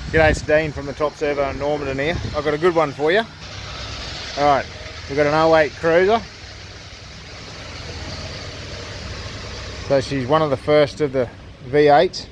G'day, it's Dean from the Top Servo in Normanton here. I've got a good one for you. Alright, we've got an 08 Cruiser. So she's one of the first of the V8s.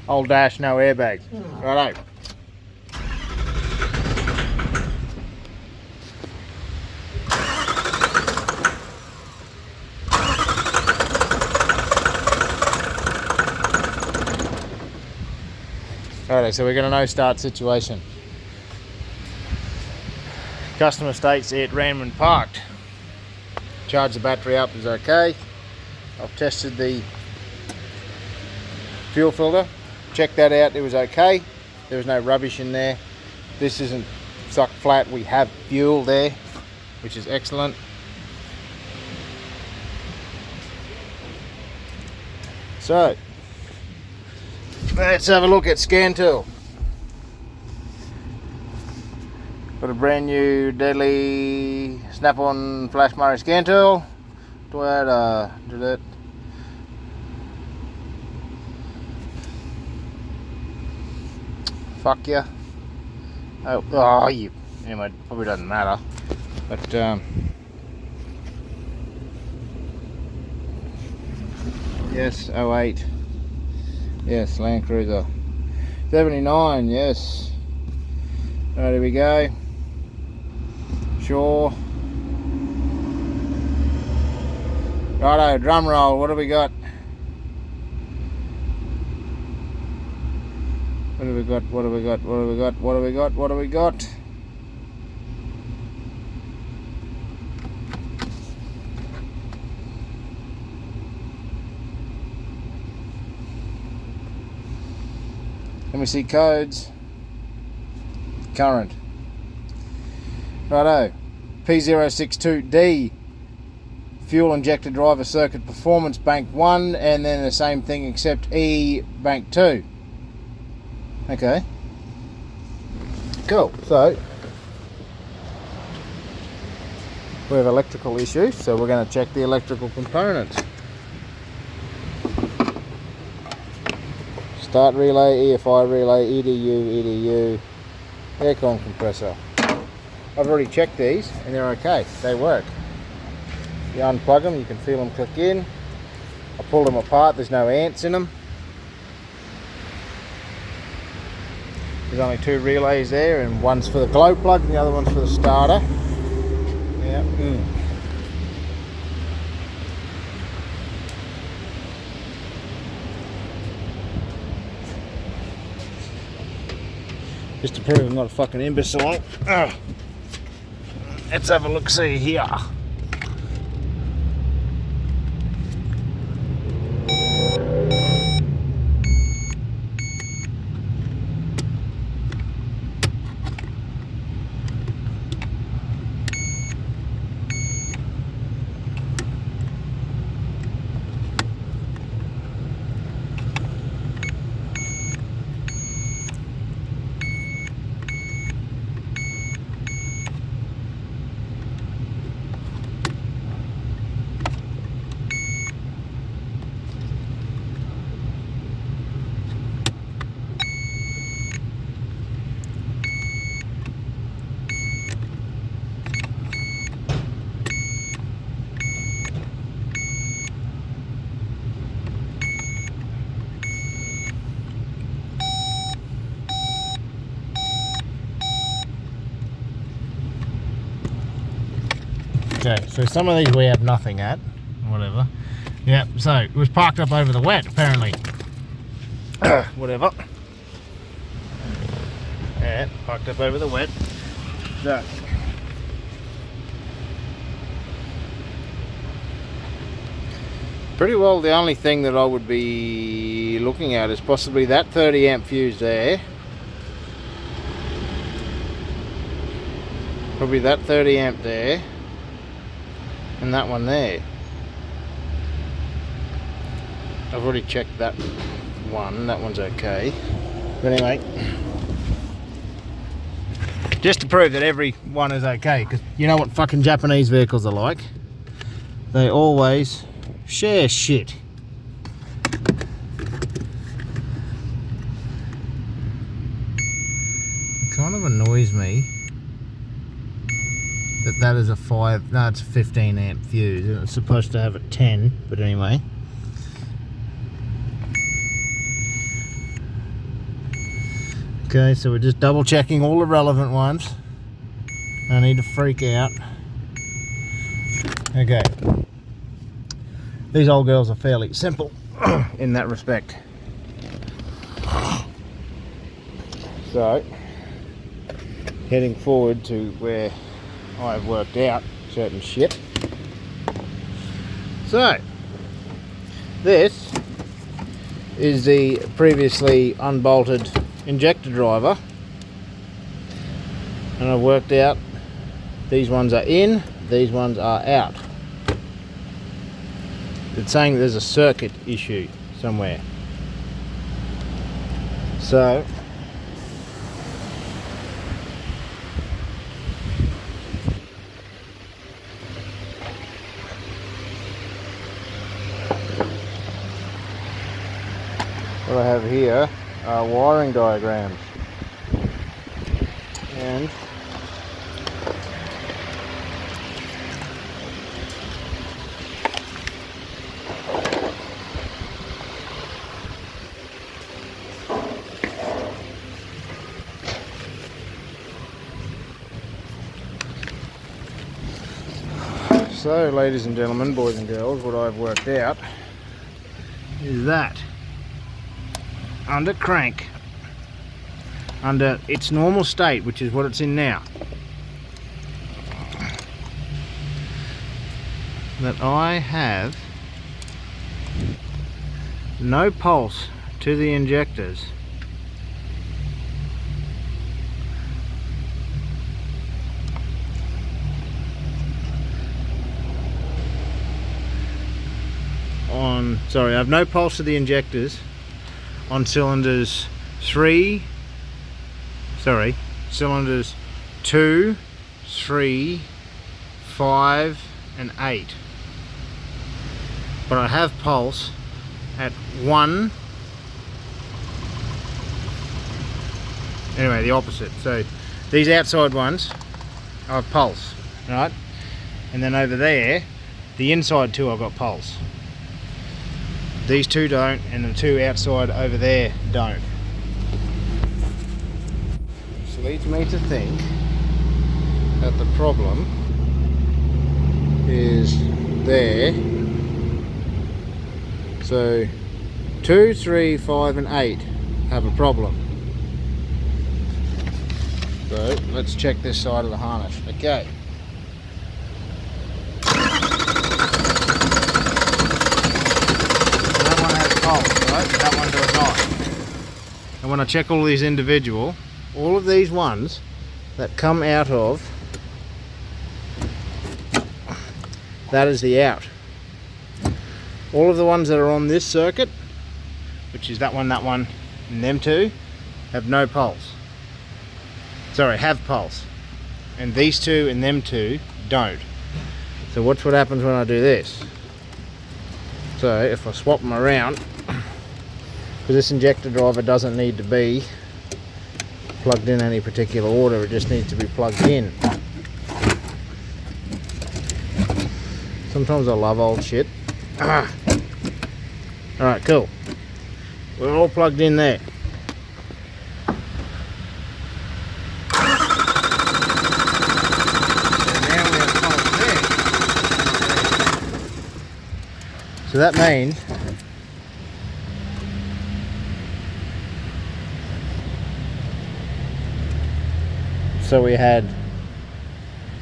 Old dash, no airbag. Righto. Alright, so we're going to no start situation. Customer states it ran when parked. Charged the battery up is okay. I've tested the fuel filter. Checked that out, it was okay. There was no rubbish in there. This isn't sucked flat. We have fuel there, which is excellent. So, let's have a look at scan tool. Got a brand new deadly snap-on flash Murray scan tool. Toyota, did it. Fuck ya. Oh, you. Anyway, probably doesn't matter. But yes, 08. Yes, Land Cruiser. 79, yes. Right, here we go. Sure. Righto, drum roll, what have we got? What have we got? What have we got? What have we got? What have we got? What have we got? Let me see codes. Current. Righto. P062D. Fuel injector driver circuit performance bank 1, and then the same thing except E bank 2. Okay. Cool. So we have electrical issues, so we're going to check the electrical components. Start relay, EFI relay, EDU, aircon compressor. I've already checked these and they're okay. They work. You unplug them, you can feel them click in. I pulled them apart, there's no ants in them. There's only 2 relays there, and one's for the glow plug and the other one's for the starter. Yeah. Just to prove I'm not a fucking imbecile. Let's have a look see here. Okay, so some of these we have nothing at, whatever. Yeah, so it was parked up over the wet apparently. Whatever. Yeah, parked up over the wet. So pretty well the only thing that I would be looking at is possibly that 30 amp fuse there. Probably that 30 amp there. And that one there. I've already checked that one. That one's okay. But anyway, just to prove that every one is okay, because you know what fucking Japanese vehicles are like. They always share shit. kind of annoys me that is a 5, no, it's a 15 amp fuse, and it's supposed to have a 10, but anyway. Okay, so we're just double checking all the relevant ones. I need to freak out. Okay. These old girls are fairly simple in that respect. So, heading forward to where I've worked out certain shit. So, this is the previously unbolted injector driver, and I've worked out these ones are in, these ones are out. It's saying there's a circuit issue somewhere. So what I have here are wiring diagrams, and so, ladies and gentlemen, boys and girls, what I've worked out is that under crank, under its normal state, which is what it's in now, that I have no pulse to the injectors on, sorry, I have no pulse to the injectors on cylinders 2, 3, 5 and 8, but I have pulse at 1, anyway the opposite, so these outside ones I have pulse, right, and then over there the inside two I've got pulse. These two don't, and the two outside over there don't. Which leads me to think that the problem is there. So 2, 3, 5 and 8 have a problem. So let's check this side of the harness. Okay. Right, that one does not. And when I check all these individual, all of these ones that come out of, that is the out. All of the ones that are on this circuit, which is that one, and them two, have no pulse. Sorry, have pulse. And these two and them two don't. So watch what happens when I do this. So if I swap them around, because this injector driver doesn't need to be plugged in any particular order, it just needs to be plugged in. Sometimes I love old shit. Alright, cool. We're all plugged in there. So that means we had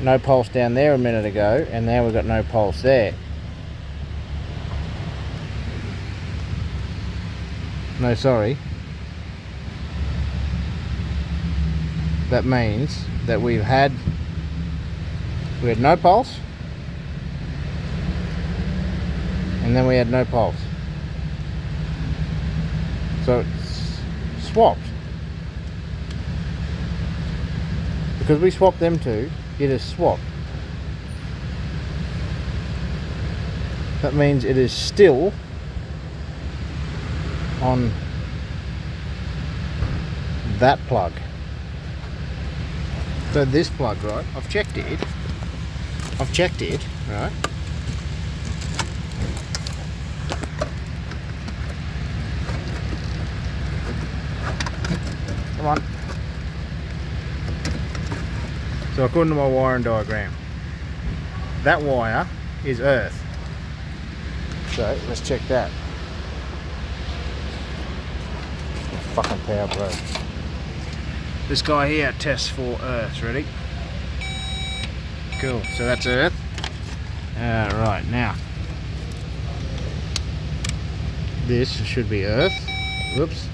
no pulse down there a minute ago, and now we've got no pulse there. No, sorry. That means that we had no pulse, and then we had no pulse. So it's swapped. Because we swapped them two, it is swapped. That means it is still on that plug. So this plug, right, I've checked it, right? Come on. So according to my wiring diagram, that wire is earth. So let's check that. Fucking power probe. This guy here tests for earth. Ready? Cool. So that's earth. Right, now this should be earth. Whoops.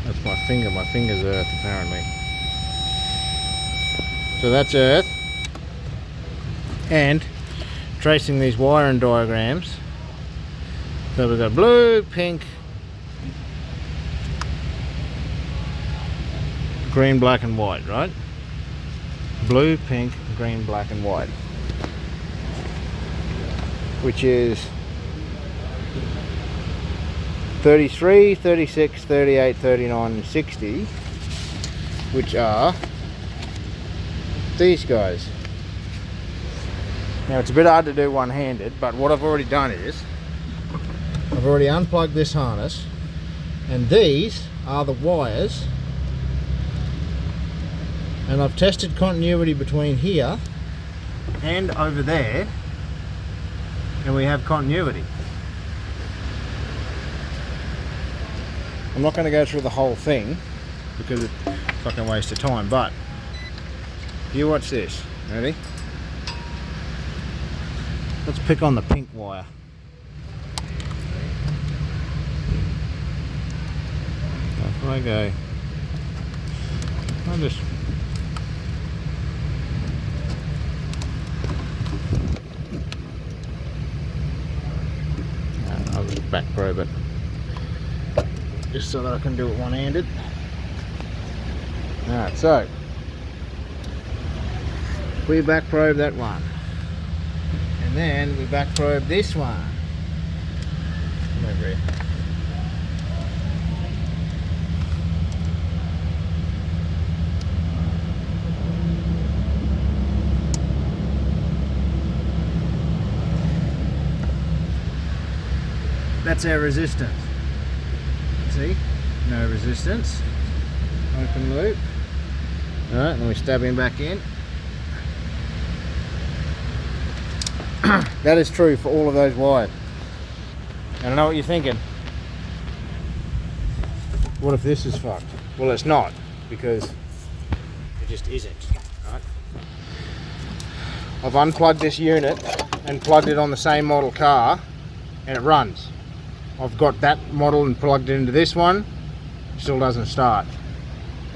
That's my finger. My finger's earth apparently. So that's earth. And tracing these wiring diagrams. So we've got blue, pink, green, black and white, right? Blue, pink, green, black and white. Which is 33, 36, 38, 39 and 60. Which are these guys. Now it's a bit hard to do one-handed, but what I've already done is I've already unplugged this harness, and these are the wires, and I've tested continuity between here and over there, and we have continuity. I'm not going to go through the whole thing because it's a fucking waste of time, but you watch this. Ready? Let's pick on the pink wire. Off I go. I'll just back probe it just so that I can do it one-handed. Alright, so we back probe that one. And then we back probe this one. Come over here. That's our resistance. See? No resistance. Open loop. Alright, then we stab him back in. That is true for all of those wires. And I know what you're thinking. What if this is fucked? Well, it's not, because it just isn't. Right? I've unplugged this unit and plugged it on the same model car, and it runs. I've got that model and plugged it into this one, still doesn't start.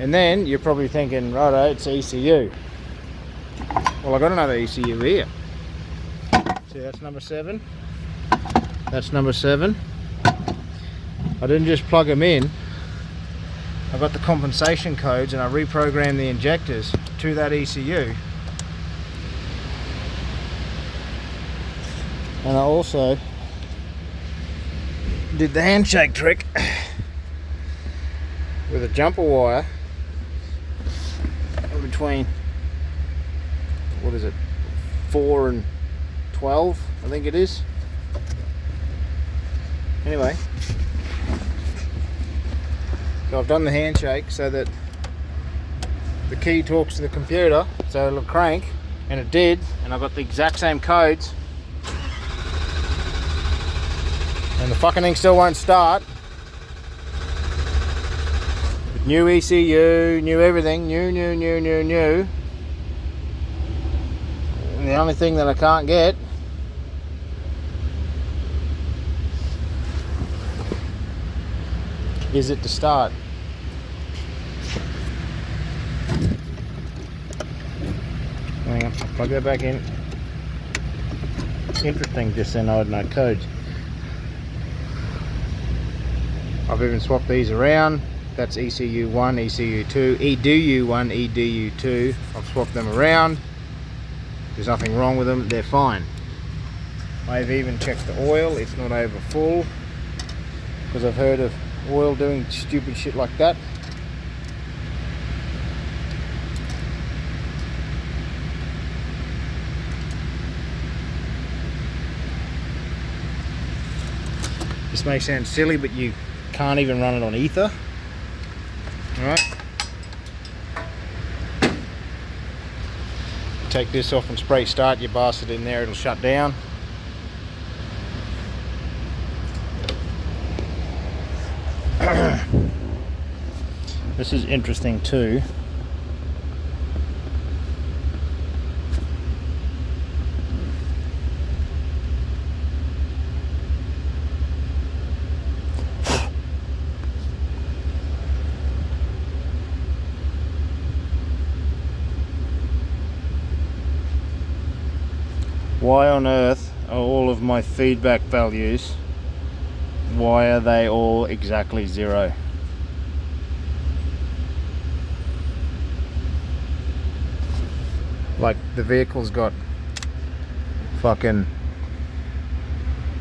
And then you're probably thinking, righto, it's ECU. Well, I've got another ECU here. See, that's number 7. That's number 7. I didn't just plug them in. I got the compensation codes and I reprogrammed the injectors to that ECU. And I also did the handshake trick with a jumper wire in between, what is it, 4 and 12, I think it is. Anyway, so I've done the handshake so that the key talks to the computer, so it'll crank, and it did, and I've got the exact same codes, and the fucking thing still won't start. With new ECU, new everything, new. And the only thing that I can't get is it to start. Hang on, plug that back in. Interesting, just then I had no codes. I've even swapped these around. That's ECU1, ECU2, EDU1, EDU2. I've swapped them around. There's nothing wrong with them, they're fine. I've even checked the oil, it's not over full, because I've heard of oil doing stupid shit like that. This may sound silly, but you can't even run it on ether. Alright. Take this off and spray start your bastard in there, it'll shut down. This is interesting too. Why on earth are all of my feedback values, why are they all exactly 0? Like the vehicle's got fucking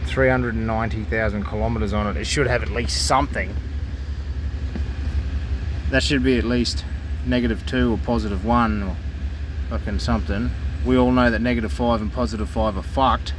390,000 kilometers on it. It should have at least something. That should be at least -2 or +1 or fucking something. We all know that -5 and +5 are fucked.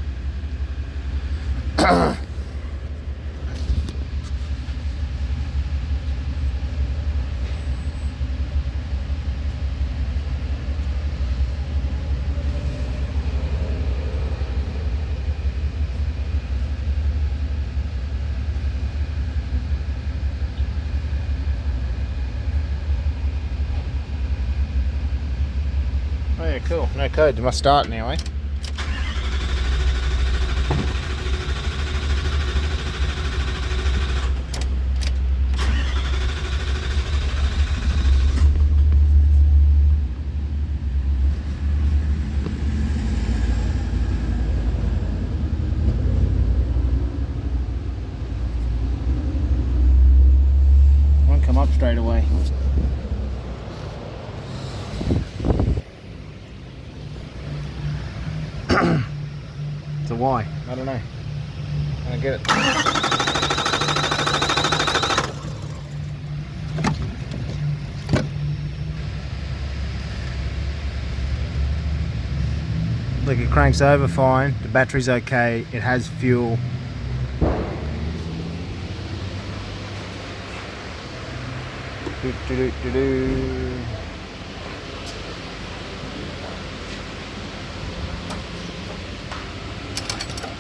Oh yeah, cool. No code. You must start now, eh? Won't come up straight away. So why? I don't know. I don't get it. Look, it cranks over fine. The battery's okay. It has fuel.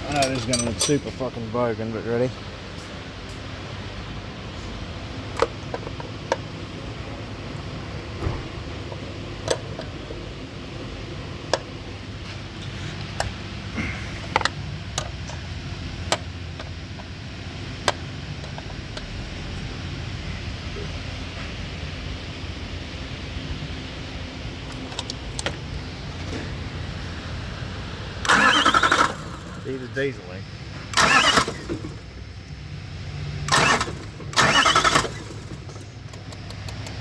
I know this is going to look super fucking bogan, but ready? Either diesel, eh?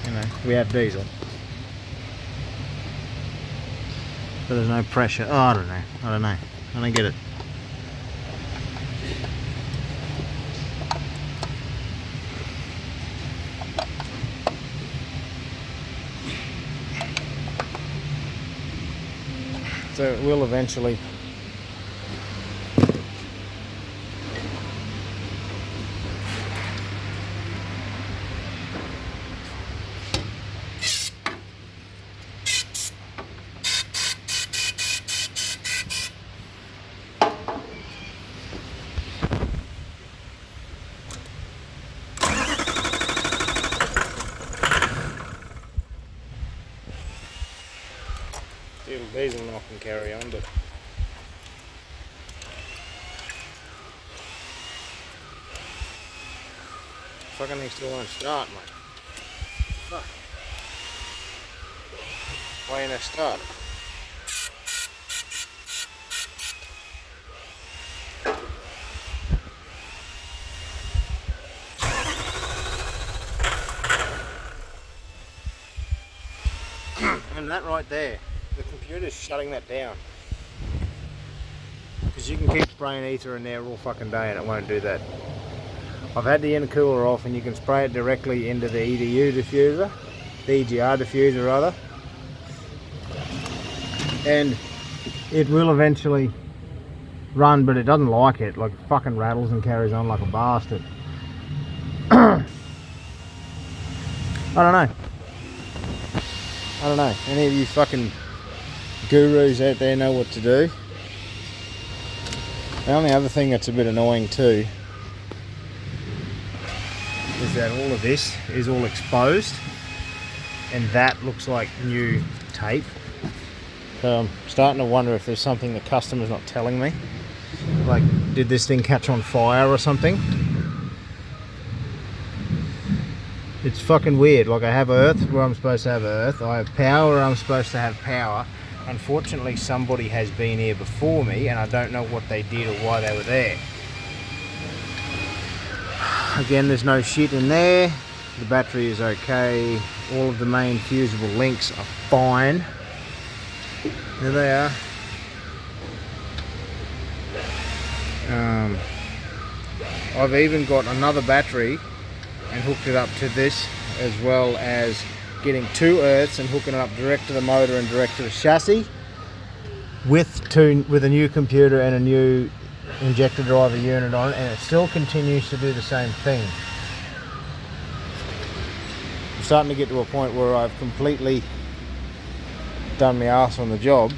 You know, we have diesel. But there's no pressure. Oh, I don't know. I don't get it. So it will eventually diesel knock and carry on, but fucking thing still won't start, mate. Fuck. Why ain't it start? And that right there, the computer's shutting that down. Because you can keep spraying ether in there all fucking day and it won't do that. I've had the intercooler off and you can spray it directly into the EDU diffuser, the EGR diffuser rather. And it will eventually run, but it doesn't like it. Like, it fucking rattles and carries on like a bastard. I don't know. Any of you fucking gurus out there know what to do? The only other thing that's a bit annoying too is that all of this is all exposed, and that looks like new tape. So I'm starting to wonder if there's something the customer's not telling me. Like, did this thing catch on fire or something? It's fucking weird. Like, I have earth where I'm supposed to have earth. I have power where I'm supposed to have power. Unfortunately, somebody has been here before me, and I don't know what they did or why they were there. Again, there's no shit in there. The battery is okay. All of the main fusible links are fine. There they are. I've even got another battery and hooked it up to this, as well as getting 2 earths and hooking it up direct to the motor and direct to the chassis with a new computer and a new injector driver unit on it, and it still continues to do the same thing. I'm starting to get to a point where I've completely done my arse on the job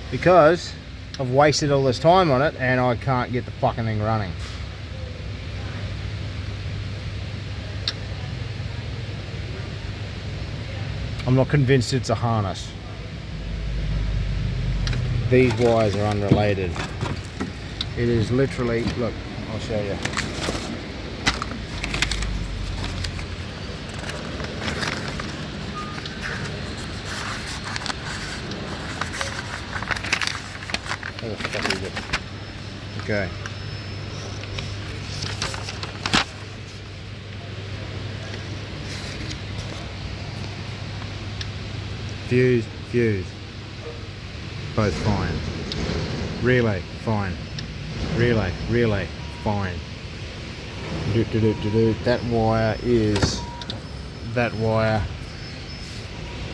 because I've wasted all this time on it and I can't get the fucking thing running. I'm not convinced it's a harness. These wires are unrelated. It is literally, look, I'll show you. Where the fuck is it? Okay. Fuse, both fine. Relay, fine. Relay, fine. That wire,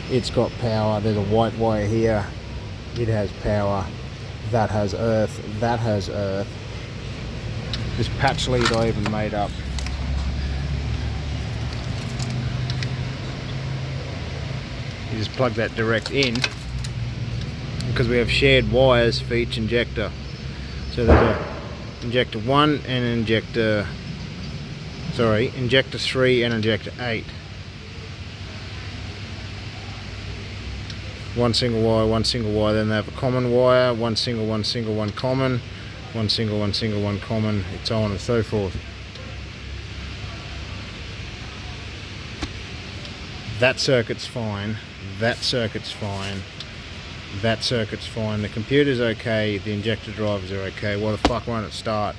it's got power. There's a white wire here. It has power. That has earth. That has earth. This patch lead I even made up. You just plug that direct in because we have shared wires for each injector. So there's a injector 1 and injector 3 and injector 8. One single wire, then they have a common wire, one single, one common, one single, one common, and so on and so forth. That circuit's fine, that circuit's fine, that circuit's fine, the computer's okay, the injector drivers are okay. Why the fuck won't it start?